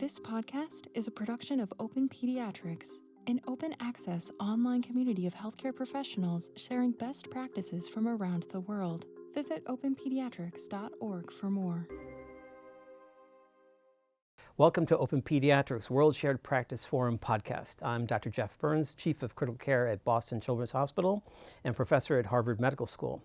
This podcast is a production of OPENPediatrics, an open access online community of healthcare professionals sharing best practices from around the world. Visit openpediatrics.org for more. Welcome to OPENPediatrics World Shared Practice Forum podcast. I'm Dr. Jeff Burns, Chief of Critical Care at Boston Children's Hospital and Professor at Harvard Medical School.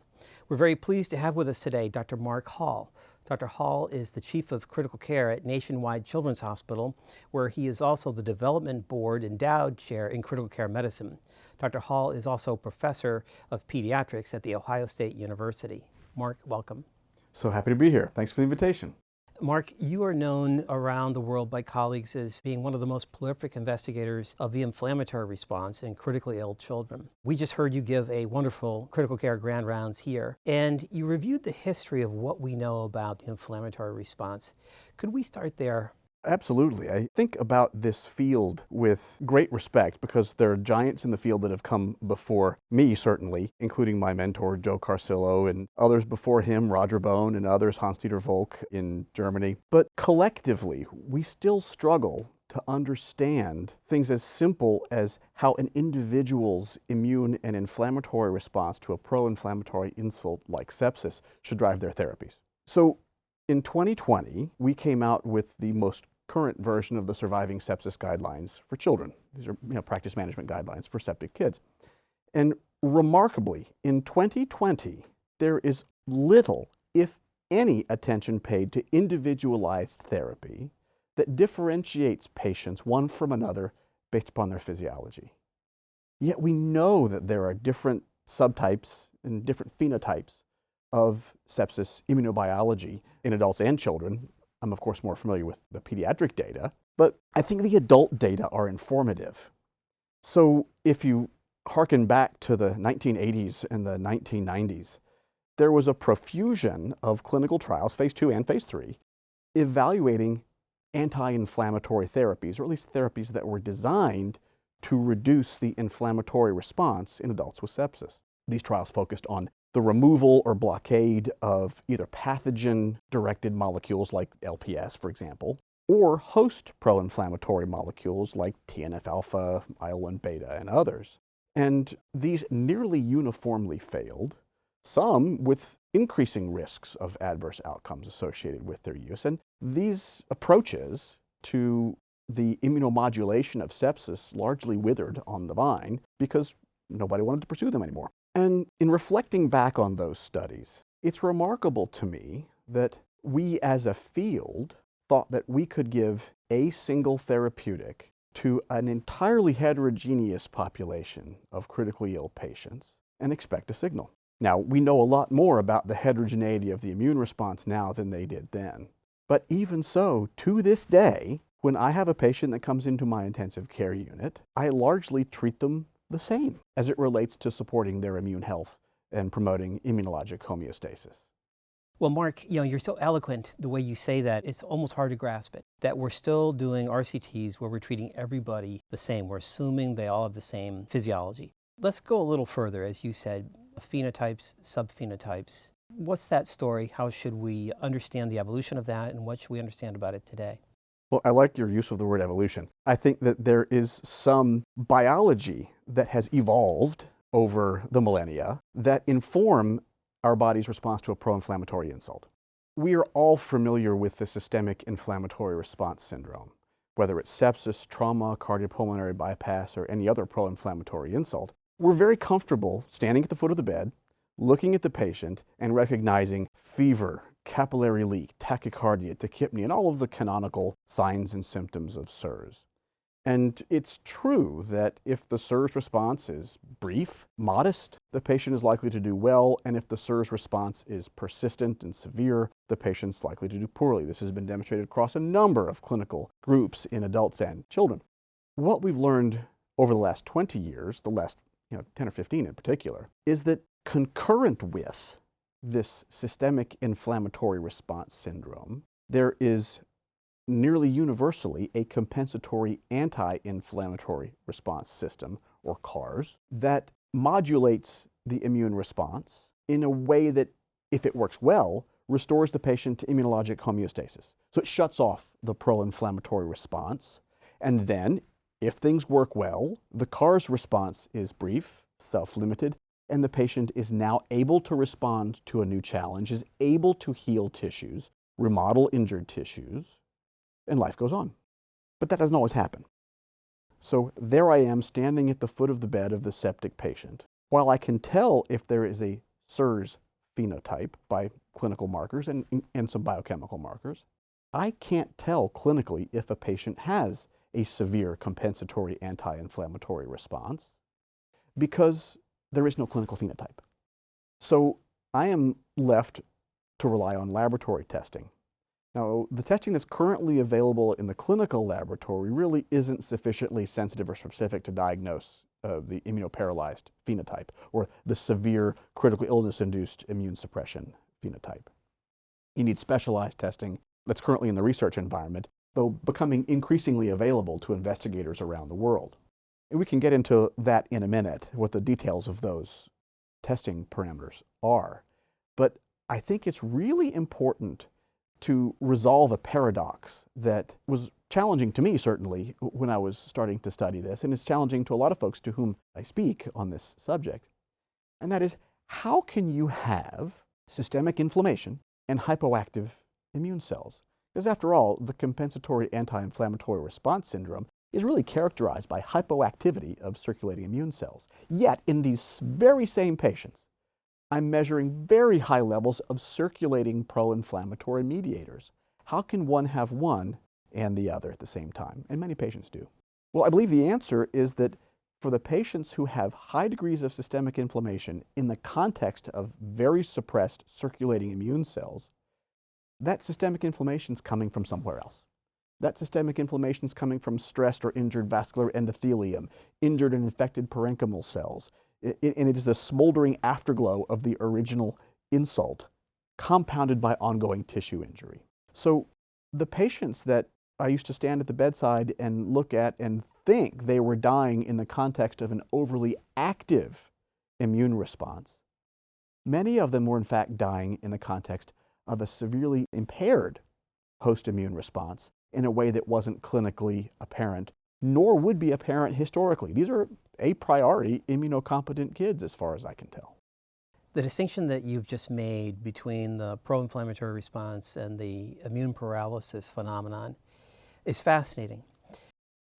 We're very pleased to have with us today Dr. Mark Hall. Dr. Hall is the Chief of Critical Care at Nationwide Children's Hospital, where he is also the Development Board Endowed Chair in Critical Care Medicine. Dr. Hall is also Professor of Pediatrics at The Ohio State University. Mark, welcome. So happy to be here. Thanks for the invitation. Mark, you are known around the world by colleagues as being one of the most prolific investigators of the inflammatory response in critically ill children. We just heard you give a wonderful critical care grand rounds here, and you reviewed the history of what we know about the inflammatory response. Could we start there? Absolutely. I think about this field with great respect because there are giants in the field that have come before me, certainly, including my mentor, Joe Carcillo, and others before him, Roger Bone and others, Hans-Dieter Volk in Germany. But collectively, we still struggle to understand things as simple as how an individual's immune and inflammatory response to a pro-inflammatory insult like sepsis should drive their therapies. So in 2020, we came out with the most current version of the surviving sepsis guidelines for children. These are practice management guidelines for septic kids. And remarkably, in 2020, there is little, if any, attention paid to individualized therapy that differentiates patients one from another based upon their physiology. Yet we know that there are different subtypes and different phenotypes of sepsis immunobiology in adults and children. I'm of course more familiar with the pediatric data, but I think the adult data are informative. So if you hearken back to the 1980s and the 1990s, there was a profusion of clinical trials, phase 2 and phase 3, evaluating anti-inflammatory therapies, or at least therapies that were designed to reduce the inflammatory response in adults with sepsis. These trials focused on the removal or blockade of either pathogen-directed molecules like LPS, for example, or host pro-inflammatory molecules like TNF-alpha, IL-1 beta, and others. And these nearly uniformly failed, some with increasing risks of adverse outcomes associated with their use. And these approaches to the immunomodulation of sepsis largely withered on the vine because nobody wanted to pursue them anymore. And in reflecting back on those studies, it's remarkable to me that we as a field thought that we could give a single therapeutic to an entirely heterogeneous population of critically ill patients and expect a signal. Now, we know a lot more about the heterogeneity of the immune response now than they did then. But even so, to this day, when I have a patient that comes into my intensive care unit, I largely treat them the same as it relates to supporting their immune health and promoting immunologic homeostasis. Well, Mark, you're so eloquent the way you say that, it's almost hard to grasp it, that we're still doing RCTs where we're treating everybody the same. We're assuming they all have the same physiology. Let's go a little further, as you said, phenotypes, subphenotypes. What's that story? How should we understand the evolution of that, and what should we understand about it today? Well, I like your use of the word evolution. I think that there is some biology that has evolved over the millennia that inform our body's response to a pro-inflammatory insult. We are all familiar with the systemic inflammatory response syndrome, whether it's sepsis, trauma, cardiopulmonary bypass, or any other pro-inflammatory insult. We're very comfortable standing at the foot of the bed, looking at the patient, and recognizing fever, capillary leak, tachycardia, tachypnea, and all of the canonical signs and symptoms of SIRS. And it's true that if the SIRS response is brief, modest, the patient is likely to do well, and if the SIRS response is persistent and severe, the patient's likely to do poorly. This has been demonstrated across a number of clinical groups in adults and children. What we've learned over the last 20 years, the last 10 or 15 in particular, is that concurrent with this systemic inflammatory response syndrome, there is nearly universally a compensatory anti-inflammatory response system, or CARS, that modulates the immune response in a way that, if it works well, restores the patient to immunologic homeostasis. So it shuts off the pro-inflammatory response. And then, if things work well, the CAR's response is brief, self-limited, and the patient is now able to respond to a new challenge, is able to heal tissues, remodel injured tissues, and life goes on. But that doesn't always happen. So there I am standing at the foot of the bed of the septic patient. While I can tell if there is a SIRS phenotype by clinical markers and some biochemical markers, I can't tell clinically if a patient has a severe compensatory anti-inflammatory response because there is no clinical phenotype. So I am left to rely on laboratory testing. Now, the testing that's currently available in the clinical laboratory really isn't sufficiently sensitive or specific to diagnose the immunoparalyzed phenotype or the severe critical illness-induced immune suppression phenotype. You need specialized testing that's currently in the research environment, though becoming increasingly available to investigators around the world. And we can get into that in a minute, what the details of those testing parameters are. But I think it's really important to resolve a paradox that was challenging to me, certainly, when I was starting to study this, and it's challenging to a lot of folks to whom I speak on this subject. And that is, how can you have systemic inflammation and hypoactive immune cells? Because after all, the compensatory anti-inflammatory response syndrome is really characterized by hypoactivity of circulating immune cells. Yet, in these very same patients, I'm measuring very high levels of circulating pro-inflammatory mediators. How can one have one and the other at the same time? And many patients do. Well, I believe the answer is that for the patients who have high degrees of systemic inflammation in the context of very suppressed circulating immune cells, that systemic inflammation is coming from somewhere else. That systemic inflammation is coming from stressed or injured vascular endothelium, injured and infected parenchymal cells, and it is the smoldering afterglow of the original insult, compounded by ongoing tissue injury. So the patients that I used to stand at the bedside and look at and think they were dying in the context of an overly active immune response, many of them were in fact dying in the context of a severely impaired host immune response in a way that wasn't clinically apparent, nor would be apparent historically. These are a priori immunocompetent kids as far as I can tell. The distinction that you've just made between the pro-inflammatory response and the immune paralysis phenomenon is fascinating.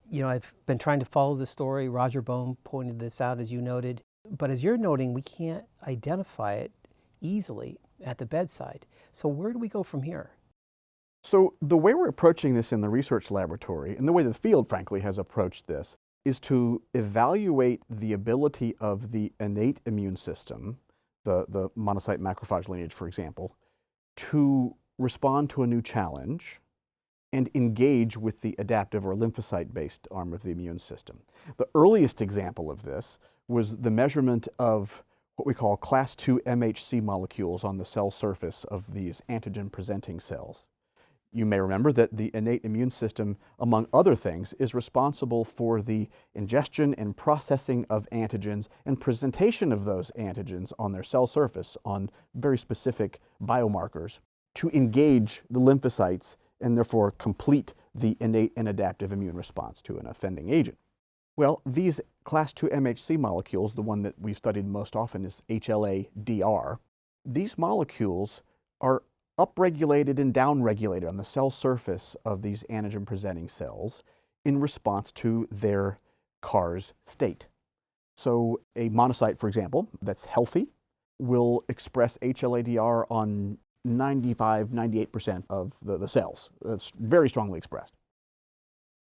You know, I've been trying to follow the story. Roger Bohm pointed this out, as you noted. But as you're noting, we can't identify it easily at the bedside. So where do we go from here? So the way we're approaching this in the research laboratory, and the way the field, frankly, has approached this, is to evaluate the ability of the innate immune system, the monocyte macrophage lineage, for example, to respond to a new challenge and engage with the adaptive or lymphocyte-based arm of the immune system. The earliest example of this was the measurement of what we call class II MHC molecules on the cell surface of these antigen-presenting cells. You may remember that the innate immune system, among other things, is responsible for the ingestion and processing of antigens and presentation of those antigens on their cell surface on very specific biomarkers to engage the lymphocytes and therefore complete the innate and adaptive immune response to an offending agent. Well, these class II MHC molecules, the one that we've studied most often is HLA-DR, these molecules are upregulated and downregulated on the cell surface of these antigen-presenting cells in response to their CAR's state. So a monocyte, for example, that's healthy will express HLA-DR on 95-98% of the cells. That's very strongly expressed.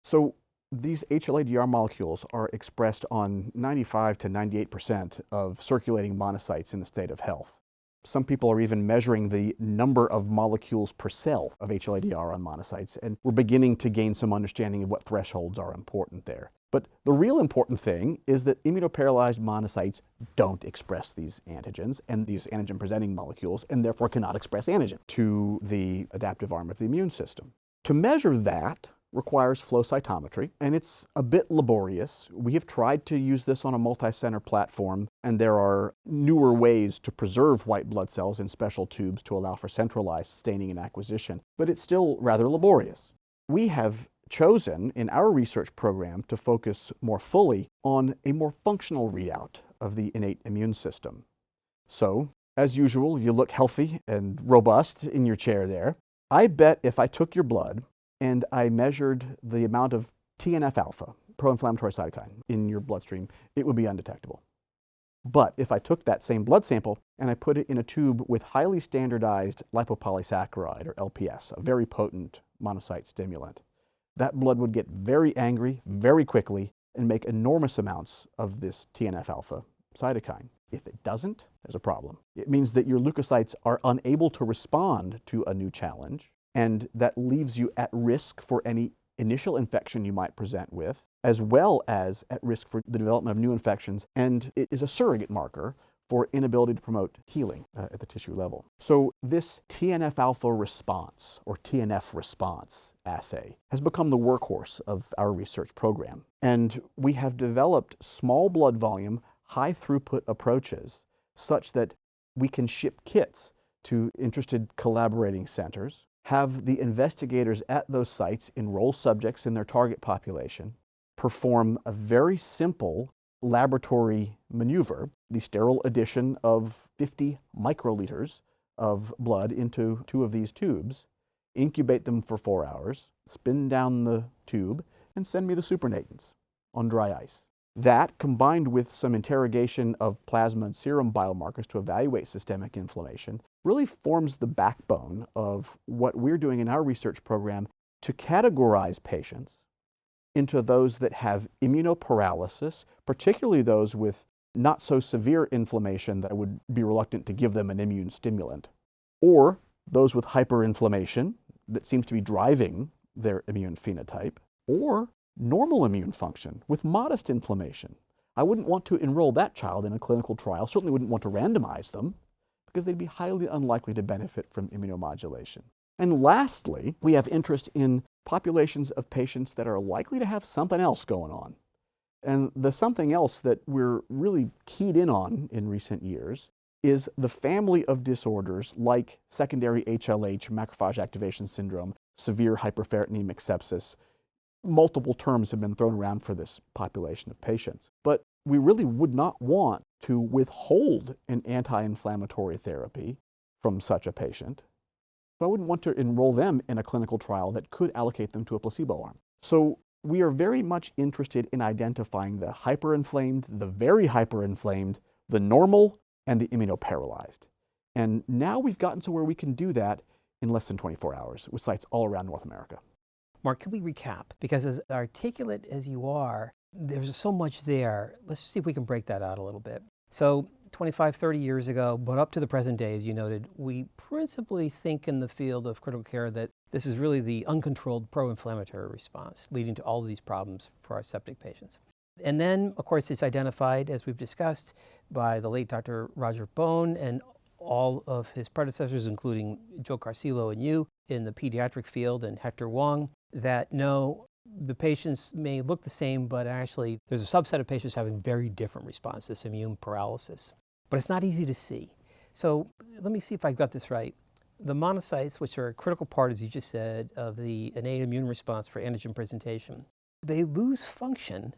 So these HLA-DR molecules are expressed on 95 to 98% of circulating monocytes in the state of health. Some people are even measuring the number of molecules per cell of HLA-DR on monocytes, and we're beginning to gain some understanding of what thresholds are important there. But the real important thing is that immunoparalyzed monocytes don't express these antigens and these antigen-presenting molecules, and therefore cannot express antigen to the adaptive arm of the immune system. To measure that, requires flow cytometry, and it's a bit laborious. We have tried to use this on a multi-center platform, and there are newer ways to preserve white blood cells in special tubes to allow for centralized staining and acquisition, but it's still rather laborious. We have chosen in our research program to focus more fully on a more functional readout of the innate immune system. So, as usual, you look healthy and robust in your chair there. I bet if I took your blood and I measured the amount of TNF-alpha, pro-inflammatory cytokine, in your bloodstream, it would be undetectable. But if I took that same blood sample and I put it in a tube with highly standardized lipopolysaccharide, or LPS, a very potent monocyte stimulant, that blood would get very angry very quickly and make enormous amounts of this TNF-alpha cytokine. If it doesn't, there's a problem. It means that your leukocytes are unable to respond to a new challenge, and that leaves you at risk for any initial infection you might present with, as well as at risk for the development of new infections, and it is a surrogate marker for inability to promote healing at the tissue level. So this TNF-alpha response, or TNF response assay, has become the workhorse of our research program. And we have developed small blood volume, high throughput approaches such that we can ship kits to interested collaborating centers, have the investigators at those sites enroll subjects in their target population, perform a very simple laboratory maneuver, the sterile addition of 50 microliters of blood into 2 of these tubes, incubate them for 4 hours, spin down the tube, and send me the supernatants on dry ice. That, combined with some interrogation of plasma and serum biomarkers to evaluate systemic inflammation, really forms the backbone of what we're doing in our research program to categorize patients into those that have immunoparalysis, particularly those with not so severe inflammation that I would be reluctant to give them an immune stimulant, or those with hyperinflammation that seems to be driving their immune phenotype, or normal immune function with modest inflammation. I wouldn't want to enroll that child in a clinical trial, certainly wouldn't want to randomize them, because they'd be highly unlikely to benefit from immunomodulation. And lastly, we have interest in populations of patients that are likely to have something else going on. And the something else that we're really keyed in on in recent years is the family of disorders like secondary HLH, macrophage activation syndrome, severe hyperferritinemic sepsis. Multiple terms have been thrown around for this population of patients. But we really would not want to withhold an anti-inflammatory therapy from such a patient. So I wouldn't want to enroll them in a clinical trial that could allocate them to a placebo arm. So we are very much interested in identifying the hyperinflamed, the very hyperinflamed, the normal, and the immunoparalyzed. And now we've gotten to where we can do that in less than 24 hours with sites all around North America. Mark, can we recap? Because as articulate as you are, there's so much there. Let's see if we can break that out a little bit. So 25, 30 years ago, but up to the present day, as you noted, we principally think in the field of critical care that this is really the uncontrolled pro-inflammatory response leading to all of these problems for our septic patients. And then, of course, it's identified, as we've discussed, by the late Dr. Roger Bone and all of his predecessors, including Joe Carcillo and you in the pediatric field, and Hector Wong, that no, the patients may look the same, but actually there's a subset of patients having very different response, this immune paralysis. But it's not easy to see. So let me see if I've got this right. The monocytes, which are a critical part, as you just said, of the innate immune response for antigen presentation, they lose function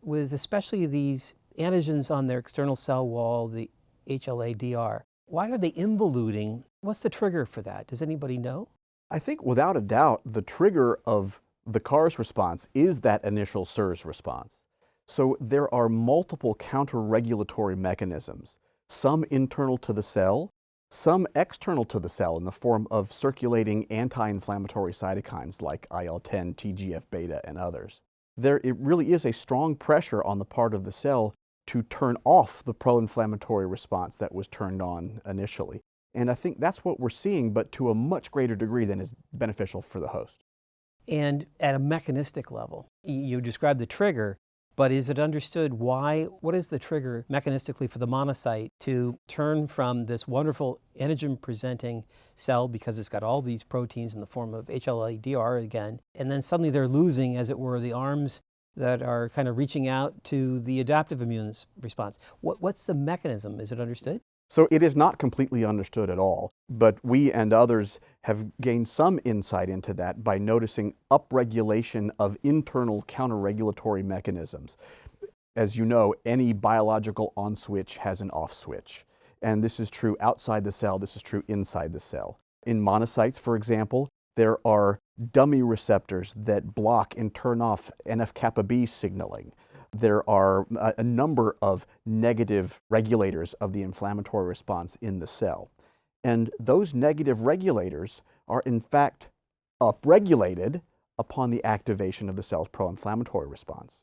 with especially these antigens on their external cell wall, the HLA-DR. Why are they involuting? What's the trigger for that? Does anybody know? I think without a doubt, the trigger of the CARS response is that initial SIRS response. So there are multiple counter-regulatory mechanisms, some internal to the cell, some external to the cell in the form of circulating anti-inflammatory cytokines like IL-10, TGF-beta, and others. It really is a strong pressure on the part of the cell to turn off the pro-inflammatory response that was turned on initially. And I think that's what we're seeing, but to a much greater degree than is beneficial for the host. And at a mechanistic level, you described the trigger, But is it understood what is the trigger mechanistically for the monocyte to turn from this wonderful antigen-presenting cell, because it's got all these proteins in the form of HLA-DR again, and then suddenly they're losing, as it were, the arms that are kind of reaching out to the adaptive immune response? What's the mechanism? Is it understood? So it is not completely understood at all, but we and others have gained some insight into that by noticing upregulation of internal counterregulatory mechanisms. As you know, any biological on switch has an off switch. And this is true outside the cell, this is true inside the cell. In monocytes, for example, there are dummy receptors that block and turn off NF-kappa B signaling. There are a number of negative regulators of the inflammatory response in the cell. And those negative regulators are in fact upregulated upon the activation of the cell's pro-inflammatory response.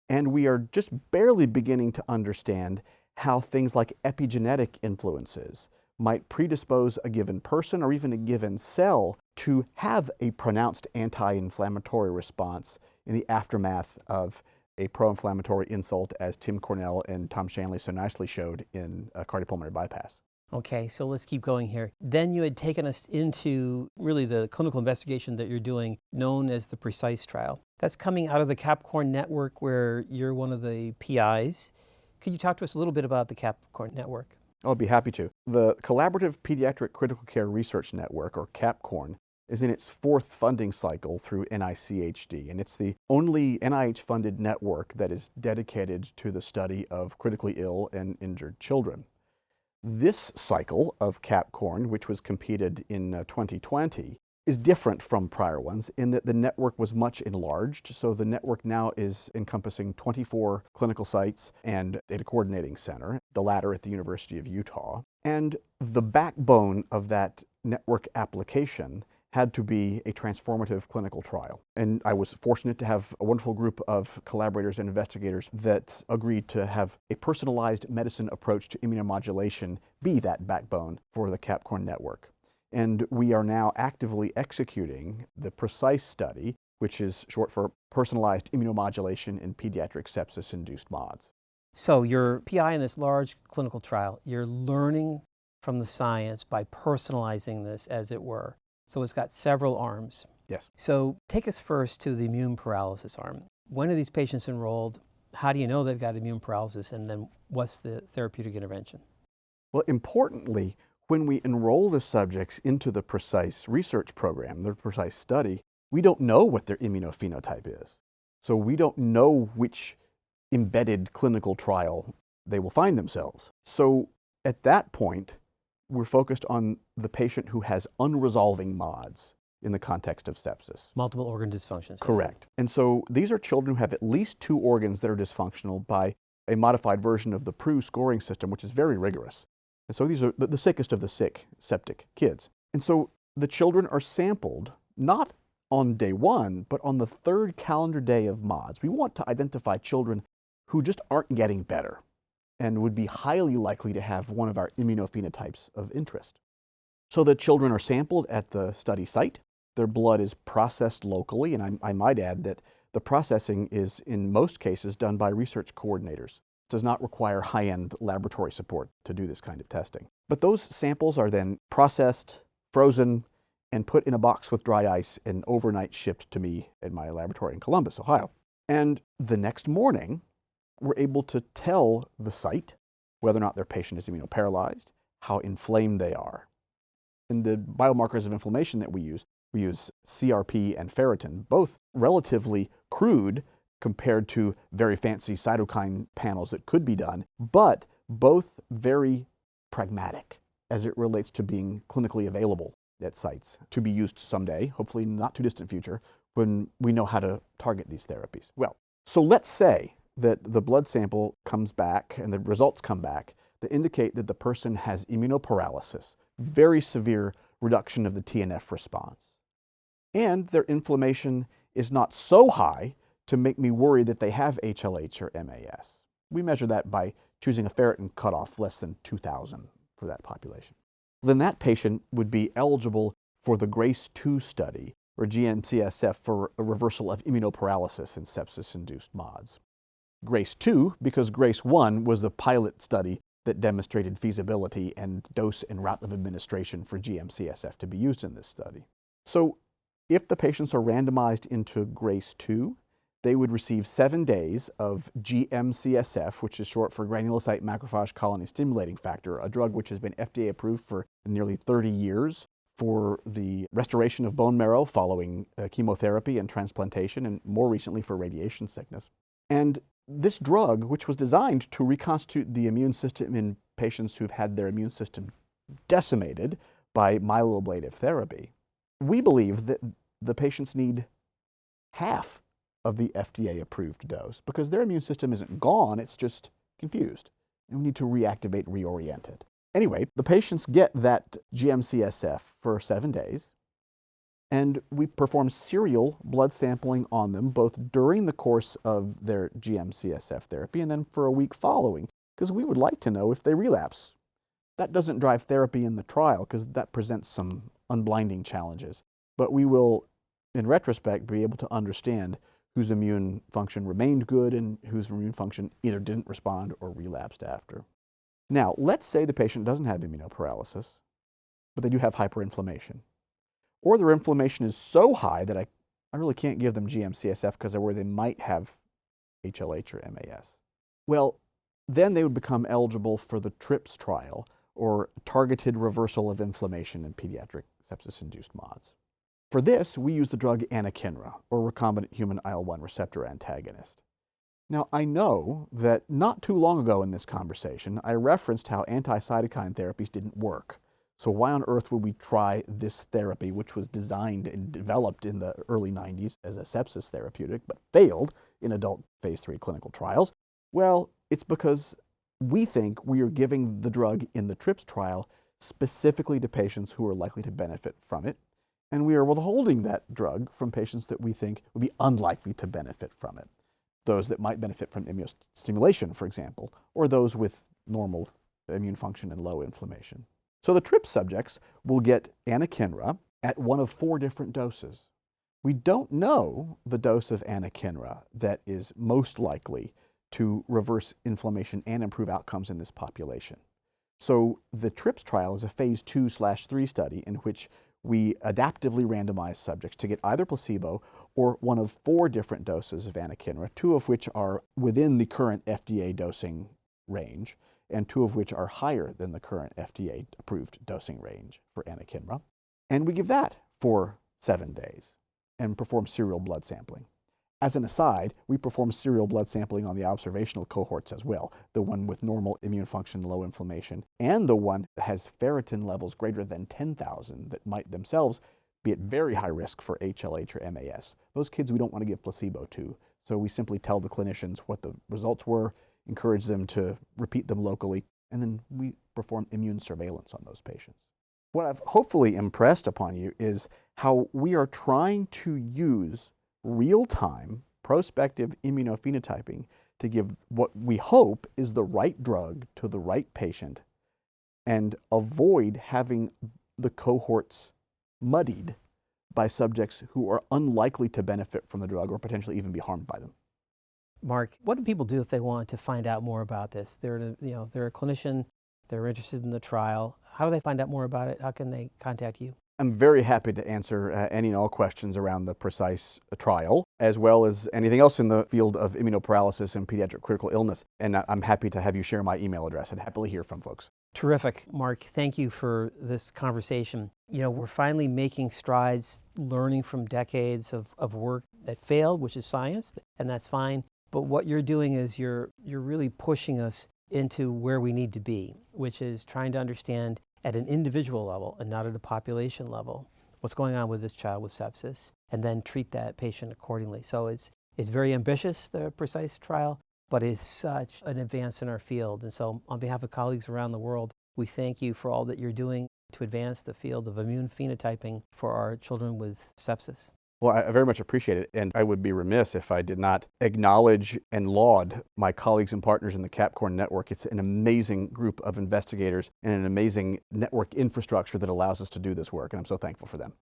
And we are just barely beginning to understand how things like epigenetic influences might predispose a given person or even a given cell to have a pronounced anti-inflammatory response in the aftermath of a pro-inflammatory insult, as Tim Cornell and Tom Shanley so nicely showed in cardiopulmonary bypass. Okay, so let's keep going here. Then you had taken us into really the clinical investigation that you're doing, known as the PRECISE trial. That's coming out of the CAPCORN network, where you're one of the PIs. Could you talk to us a little bit about the CAPCORN network? I'll be happy to. The Collaborative Pediatric Critical Care Research Network, or CAPCORN, is in its fourth funding cycle through NICHD, and it's the only NIH-funded network that is dedicated to the study of critically ill and injured children. This cycle of CAPCORN, which was completed in 2020, is different from prior ones in that the network was much enlarged. So the network now is encompassing 24 clinical sites and a coordinating center, the latter at the University of Utah. And the backbone of that network application had to be a transformative clinical trial. And I was fortunate to have a wonderful group of collaborators and investigators that agreed to have a personalized medicine approach to immunomodulation be that backbone for the CAPCORN network. And we are now actively executing the PRECISE study, which is short for Personalized Immunomodulation in Pediatric Sepsis-Induced MODS. So you're PI in this large clinical trial. You're learning from the science by personalizing this, as it were. So it's got several arms. Yes. So take us first to the immune paralysis arm. When are these patients enrolled? How do you know they've got immune paralysis? And then what's the therapeutic intervention? Well, importantly, when we enroll the subjects into the PRECISE research program, the PRECISE study, we don't know what their immunophenotype is. So we don't know which embedded clinical trial they will find themselves. So at that point, we're focused on the patient who has unresolving MODS in the context of sepsis. Multiple organ dysfunctions. Correct. And so these are children who have at least 2 organs that are dysfunctional by a modified version of the PRU scoring system, which is very rigorous. And so these are the sickest of the sick septic kids. And so the children are sampled not on day 1, but on the 3rd calendar day of MODS. We want to identify children who just aren't getting better and would be highly likely to have one of our immunophenotypes of interest. So the children are sampled at the study site. Their blood is processed locally, and I might add that the processing is, in most cases, done by research coordinators. It does not require high-end laboratory support to do this kind of testing. But those samples are then processed, frozen, and put in a box with dry ice and overnight shipped to me at my laboratory in Columbus, Ohio. And the next morning, we're able to tell the site whether or not their patient is immunoparalyzed, how inflamed they are. And the biomarkers of inflammation that we use CRP and ferritin, both relatively crude compared to very fancy cytokine panels that could be done, but both very pragmatic as it relates to being clinically available at sites to be used someday, hopefully not too distant future, when we know how to target these therapies. Well, so let's say that the blood sample comes back and the results come back that indicate that the person has immunoparalysis, very severe reduction of the TNF response. And their inflammation is not so high to make me worry that they have HLH or MAS. We measure that by choosing a ferritin cutoff less than 2,000 for that population. Then that patient would be eligible for the GRACE-2 study, or GMCSF, for a reversal of immunoparalysis in sepsis-induced MODS. GRACE 2 because GRACE 1 was a pilot study that demonstrated feasibility and dose and route of administration for GM-CSF to be used in this study. So if the patients are randomized into GRACE 2, they would receive 7 days of GM-CSF, which is short for granulocyte macrophage colony stimulating factor, a drug which has been FDA approved for nearly 30 years for the restoration of bone marrow following chemotherapy and transplantation, and more recently for radiation sickness. And this drug, which was designed to reconstitute the immune system in patients who've had their immune system decimated by myeloablative therapy, we believe that the patients need half of the FDA-approved dose because their immune system isn't gone, it's just confused, and we need to reactivate, reorient it. Anyway, the patients get that GM-CSF for 7 days, and we perform serial blood sampling on them both during the course of their GM-CSF therapy and then for a week following, because we would like to know if they relapse. That doesn't drive therapy in the trial because that presents some unblinding challenges, but we will, in retrospect, be able to understand whose immune function remained good and whose immune function either didn't respond or relapsed after. Now, let's say the patient doesn't have immunoparalysis, but they do have hyperinflammation. Or their inflammation is so high that I really can't give them GM-CSF because they're where they might have HLH or MAS. Well, then they would become eligible for the TRIPS trial, or targeted reversal of inflammation in pediatric sepsis-induced MODS. For this, we use the drug anakinra, or recombinant human IL-1 receptor antagonist. Now, I know that not too long ago in this conversation, I referenced how anti-cytokine therapies didn't work. So why on earth would we try this therapy, which was designed and developed in the early 90s as a sepsis therapeutic, but failed in adult phase 3 clinical trials? Well, it's because we think we are giving the drug in the TRIPS trial specifically to patients who are likely to benefit from it, and we are withholding that drug from patients that we think would be unlikely to benefit from it. Those that might benefit from immunostimulation, for example, or those with normal immune function and low inflammation. So the TRIPS subjects will get anakinra at one of 4 different doses. We don't know the dose of anakinra that is most likely to reverse inflammation and improve outcomes in this population. So the TRIPS trial is a phase 2/3 study in which we adaptively randomize subjects to get either placebo or one of 4 different doses of anakinra, 2 of which are within the current FDA dosing range, and 2 of which are higher than the current FDA-approved dosing range for anakinra. And we give that for 7 days and perform serial blood sampling. As an aside, we perform serial blood sampling on the observational cohorts as well, the one with normal immune function, low inflammation, and the one that has ferritin levels greater than 10,000 that might themselves be at very high risk for HLH or MAS. Those kids we don't want to give placebo to, so we simply tell the clinicians what the results were, encourage them to repeat them locally, and then we perform immune surveillance on those patients. What I've hopefully impressed upon you is how we are trying to use real-time prospective immunophenotyping to give what we hope is the right drug to the right patient and avoid having the cohorts muddied by subjects who are unlikely to benefit from the drug or potentially even be harmed by them. Mark, what do people do if they want to find out more about this? They're a clinician, they're interested in the trial. How do they find out more about it? How can they contact you? I'm very happy to answer any and all questions around the PRECISE trial, as well as anything else in the field of immunoparalysis and pediatric critical illness. And I'm happy to have you share my email address. I'd happily hear from folks. Terrific. Mark, thank you for this conversation. We're finally making strides, learning from decades of work that failed, which is science, and that's fine. But what you're doing is you're really pushing us into where we need to be, which is trying to understand at an individual level and not at a population level what's going on with this child with sepsis, and then treat that patient accordingly. So it's very ambitious, the PRECISE trial, but it's such an advance in our field. And so on behalf of colleagues around the world, we thank you for all that you're doing to advance the field of immune phenotyping for our children with sepsis. Well, I very much appreciate it, and I would be remiss if I did not acknowledge and laud my colleagues and partners in the CAPCORN network. It's an amazing group of investigators and an amazing network infrastructure that allows us to do this work, and I'm so thankful for them.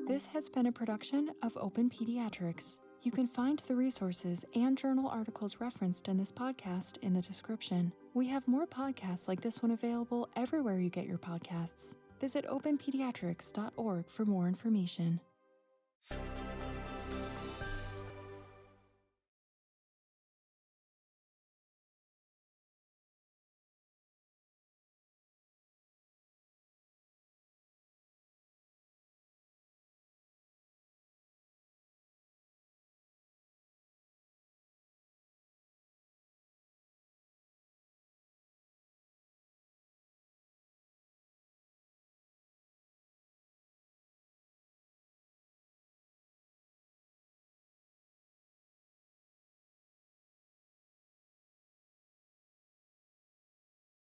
This has been a production of OpenPediatrics. You can find the resources and journal articles referenced in this podcast in the description. We have more podcasts like this one available everywhere you get your podcasts. Visit OPENPediatrics.org for more information.